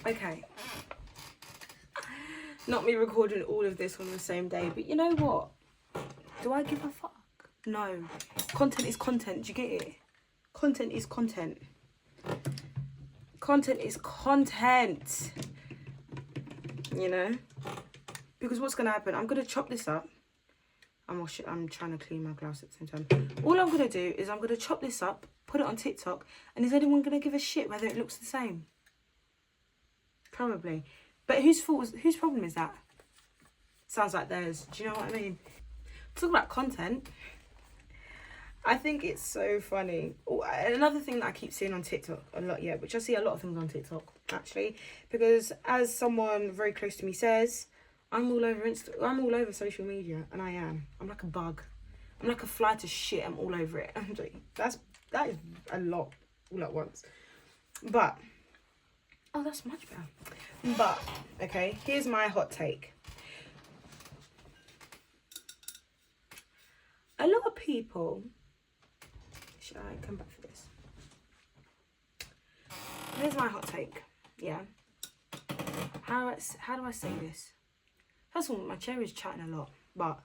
Okay. Not me recording all of this on the same day, but you know what? Do I give a fuck? No. Content is content, do you get it? Content is content. Content is content. You know? Because what's going to happen? I'm going to chop this up. I'm trying to clean my glass at the same time. All I'm going to do is I'm going to chop this up, put it on TikTok, and is anyone going to give a shit whether it looks the same? Probably. But whose problem is that? Sounds like theirs. Do you know what I mean? Talk about content. I think it's so funny. Oh, another thing that I keep seeing on TikTok a lot, yeah, which I see a lot of things on TikTok, actually, because as someone very close to me says, I'm all over social media, and I am. I'm like a bug. I'm like a fly to shit. I'm all over it. That is a lot all at once. But oh, that's much better. But okay, here's my hot take. A lot of people. Should I come back for this? Here's my hot take. Yeah. How do I say this? First of all, my chair is chatting a lot, but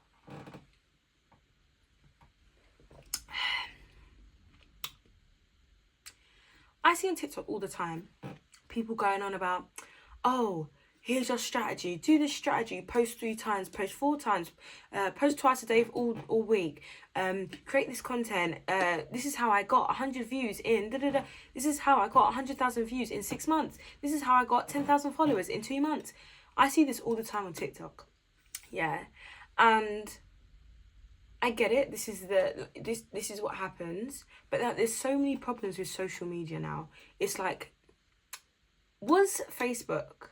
I see on TikTok all the time people going on about, oh, here's your strategy. Do this strategy. Post 3 times. Post 4 times. Post twice a day all week. Create this content. This is how I got 100 views in. This is how I got 100,000 views in 6 months. This is how I got 10,000 followers in 2 months. I see this all the time on TikTok. Yeah, and I get it. This is what happens. But there's so many problems with social media now. It's like, was Facebook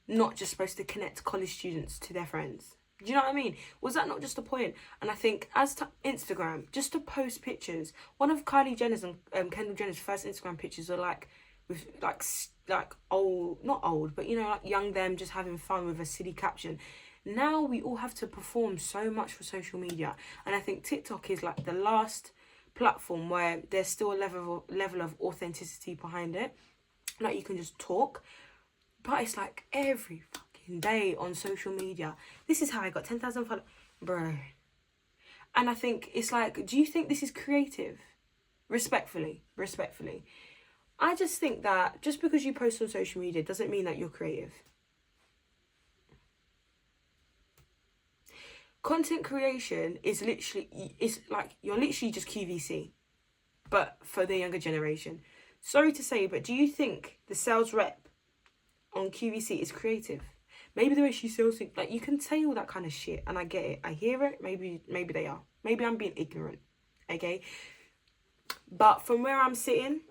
not just supposed to connect college students to their friends? Do you know what I mean? Was that not just the point? And I think as to Instagram, just to post pictures. One of Kylie Jenner's and Kendall Jenner's first Instagram pictures are like with like old, not old, but you know, like young them just having fun with a silly caption. Now we all have to perform so much for social media, and I think TikTok is like the last platform where there's still a level of authenticity behind it. Like you can just talk, but it's like every fucking day on social media. This is how I got 10,000 followers, bro. And I think it's like, do you think this is creative? Respectfully. I just think that just because you post on social media doesn't mean that you're creative. Content creation is like you're literally just QVC, but for the younger generation. Sorry to say, but do you think the sales rep on QVC is creative? Maybe the way she sells things, like you can say all that kind of shit, and I get it. I hear it. Maybe they are. Maybe I'm being ignorant. Okay, but from where I'm sitting,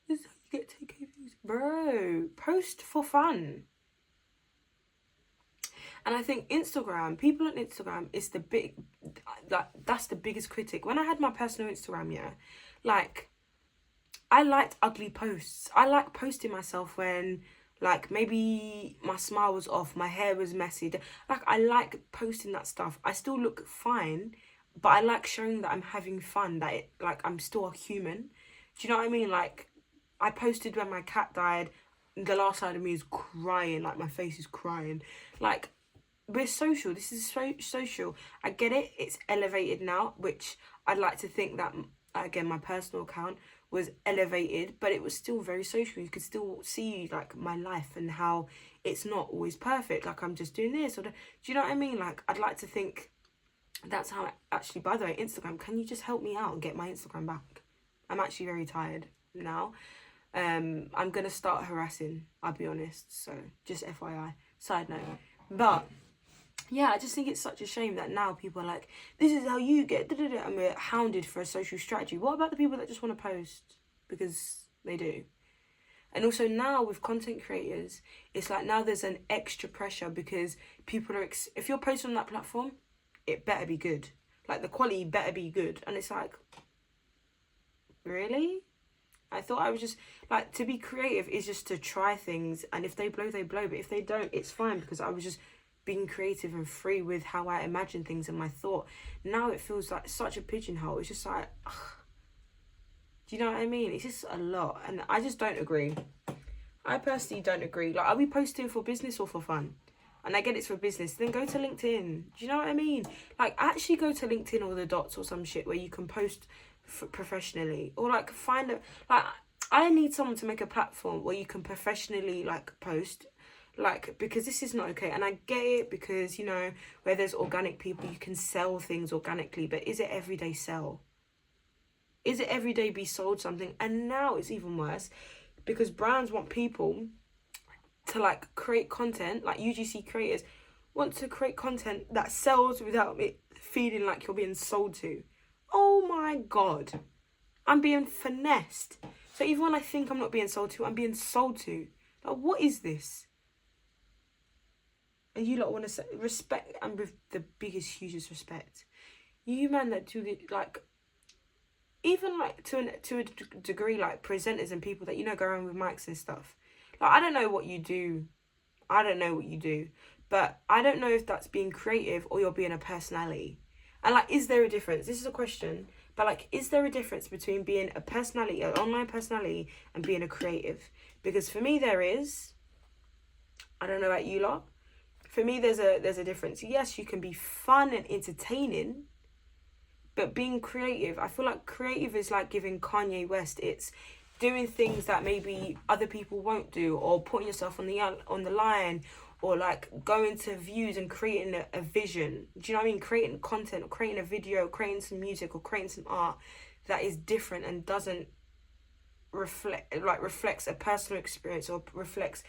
this is how you get 2K views, bro. Post for fun. And I think Instagram, people on Instagram is that's the biggest critic. When I had my personal Instagram, yeah, like, I liked ugly posts. I like posting myself when, like, maybe my smile was off, my hair was messy. Like, I like posting that stuff. I still look fine, but I like showing that I'm having fun, that I'm still a human. Do you know what I mean? Like, I posted when my cat died. The last side of me is crying, like my face is crying. Like, we're social. This is social. I get it. It's elevated now, which I'd like to think that, again, my personal account was elevated, but it was still very social. You could still see, like, my life and how it's not always perfect. Like, I'm just doing this. Do you know what I mean? Like, I'd like to think that's how actually, by the way, Instagram, can you just help me out and get my Instagram back? I'm actually very tired now. I'm going to start harassing, I'll be honest. So, just FYI. Side note. But yeah, I just think it's such a shame that now people are like, this is how you get, and we're hounded for a social strategy. What about the people that just want to post because they do? And also now with content creators, it's like now there's an extra pressure because people are, if you're posting on that platform, it better be good. Like, the quality better be good. And it's like, really? I thought I was just, like, to be creative is just to try things, and if they blow, they blow. But if they don't, it's fine, because I was just being creative and free with how I imagine things and my thought. Now it feels like such a pigeonhole. It's just like, ugh. Do you know what I mean? It's just a lot, and I just don't agree. I personally don't agree. Like, are we posting for business or for fun? And I get it's for business, then go to LinkedIn. Do you know what I mean? Like, actually go to LinkedIn or the dots or some shit where you can post professionally. Or, like, find a... Like, I need someone to make a platform where you can professionally, like, post. Like, because this is not okay. And I get it because, you know, where there's organic people, you can sell things organically. But is it everyday sell? Is it everyday be sold something? And now it's even worse because brands want people to like create content, like UGC creators want to create content that sells without it feeling like you're being sold to. Oh my God, I'm being finessed. So even when I think I'm not being sold to, I'm being sold to. Like, what is this? And you lot want to say respect, and with the biggest, hugest respect, you man that do the like, even like to a degree, like presenters and people that, you know, go around with mics and stuff. Like, I don't know what you do. But I don't know if that's being creative or you're being a personality. And like, is there a difference? This is a question. But like, is there a difference between being a personality, an online personality, and being a creative? Because for me, there is. I don't know about you lot. For me, there's a difference. Yes, you can be fun and entertaining, but being creative, I feel like creative is like giving Kanye West. It's doing things that maybe other people won't do, or putting yourself on the line, or like going to views and creating a vision. Do you know what I mean? Creating content, or creating a video, creating some music, or creating some art that is different and doesn't reflects a personal experience, or reflects.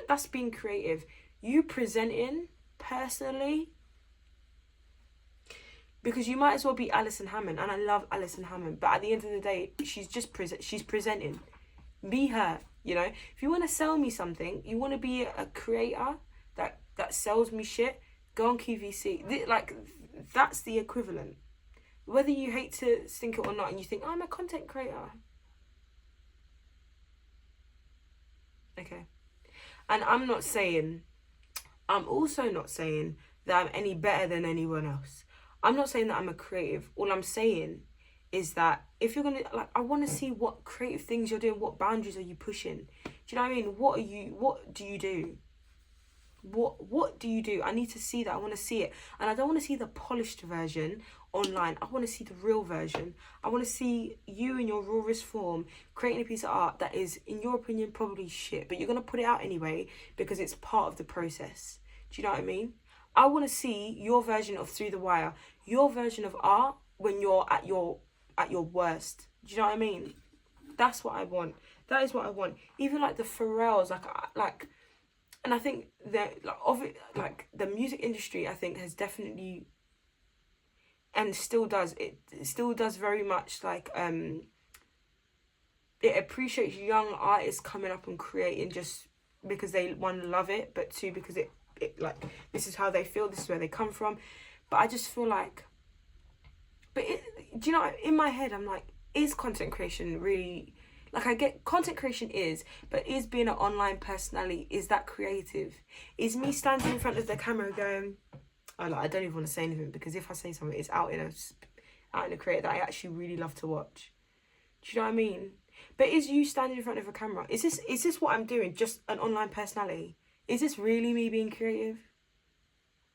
That's being creative. You presenting personally. Because you might as well be Alison Hammond, and I love Alison Hammond, but at the end of the day, she's just she's presenting. Be her, you know. If you want to sell me something, you want to be a creator that sells me shit, go on QVC. Like, that's the equivalent. Whether you hate to think it or not, and you think, oh, I'm a content creator. Okay. And I'm also not saying that I'm any better than anyone else. I'm not saying that I'm a creative. All I'm saying is that if you're going to, like, I want to see what creative things you're doing. What boundaries are you pushing? Do you know what I mean? What do you do? What do you do? I need to see that. I want to see it. And I don't want to see the polished version online. I want to see the real version. I want to see you in your rawest form creating a piece of art that is, in your opinion, probably shit. But you're going to put it out anyway because it's part of the process. Do you know what I mean? I want to see your version of Through the Wire, your version of art when you're at your worst. Do you know what I mean? That's what I want. That is what I want. Even like the Pharrells, like, and I think that like the music industry, I think, has definitely and still does very much like it appreciates young artists coming up and creating just because they, one, love it, but two, because it like, this is how they feel, this is where they come from. But I just feel like, do you know, in my head I'm like, is content creation really, like, I get content creation but is being an online personality, is that creative? Is me standing in front of the camera going, oh, like, I don't even want to say anything, because if I say something, it's out in a creator that I actually really love to watch. Do you know what I mean? But is you standing in front of a camera, is this what I'm doing, just an online personality? Is this really me being creative?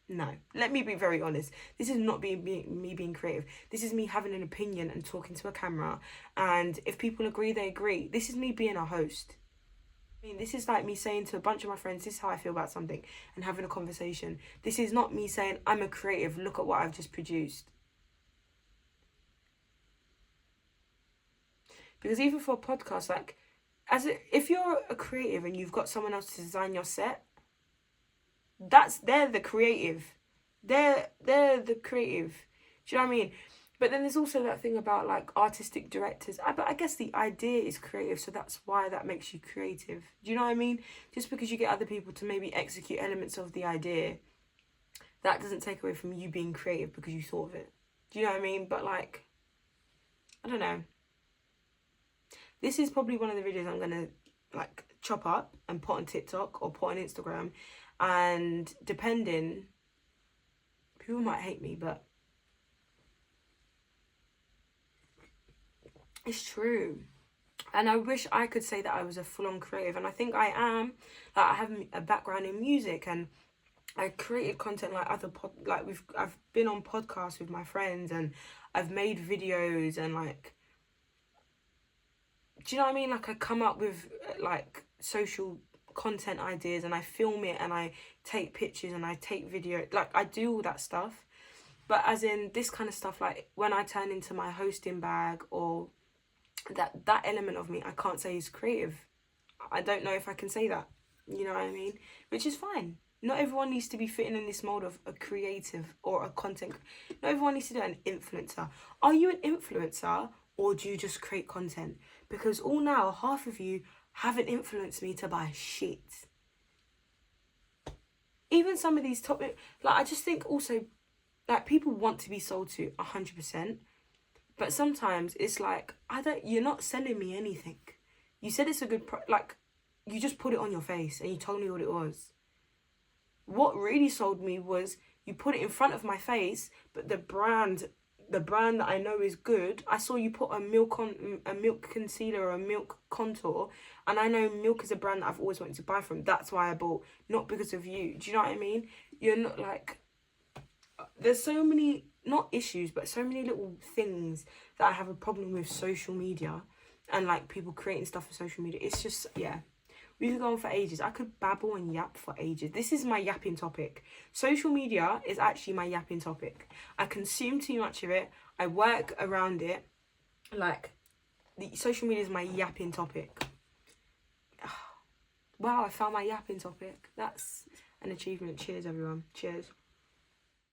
No. Let me be very honest. This is not me being creative. This is me having an opinion and talking to a camera. And if people agree, they agree. This is me being a host. I mean, this is like me saying to a bunch of my friends, this is how I feel about something, and having a conversation. This is not me saying, I'm a creative, look at what I've just produced. Because even for a podcast, like, if you're a creative and you've got someone else to design your set, they're the creative. They're the creative. Do you know what I mean? But then there's also that thing about like artistic directors. But I guess the idea is creative, so that's why that makes you creative. Do you know what I mean? Just because you get other people to maybe execute elements of the idea, that doesn't take away from you being creative because you thought of it. Do you know what I mean? But like, I don't know. This is probably one of the videos I'm going to like chop up and put on TikTok or put on Instagram And depending, people might hate me, but it's true. And I wish I could say that I was a full-on creative, and I think I am. Like, I have a background in music, and I created content like I've been on podcasts with my friends, and I've made videos, and like, do you know what I mean? Like, I come up with like social content ideas, and I film it, and I take pictures, and I take video. Like, I do all that stuff. But as in this kind of stuff, like when I turn into my hosting bag, or that element of me, I can't say is creative. I don't know if I can say that. You know what I mean? Which is fine. Not everyone needs to be fitting in this mold of a creative or a content. Not everyone needs to do an influencer. Are you an influencer, or do you just create content? Because all now, half of you haven't influenced me to buy shit. Even some of these topics, like, I just think also, like, people want to be sold to 100%. But sometimes it's like, you're not selling me anything. You said it's a good, like, you just put it on your face and you told me what it was. What really sold me was you put it in front of my face, but the brand that I know is good. I saw you put a milk concealer or a milk contour, and I know Milk is a brand that I've always wanted to buy from. That's why I bought, not because of you. Do you know what I mean? You're not like, there's so many, not issues, but so many little things that I have a problem with social media, and like people creating stuff for social media. It's just, yeah, we could go on for ages. I could babble and yap for ages. This is my yapping topic. Social media is actually my yapping topic. I consume too much of it. I work around it. Like, the social media is my yapping topic. Wow, I found my yapping topic. That's an achievement. Cheers, everyone. Cheers.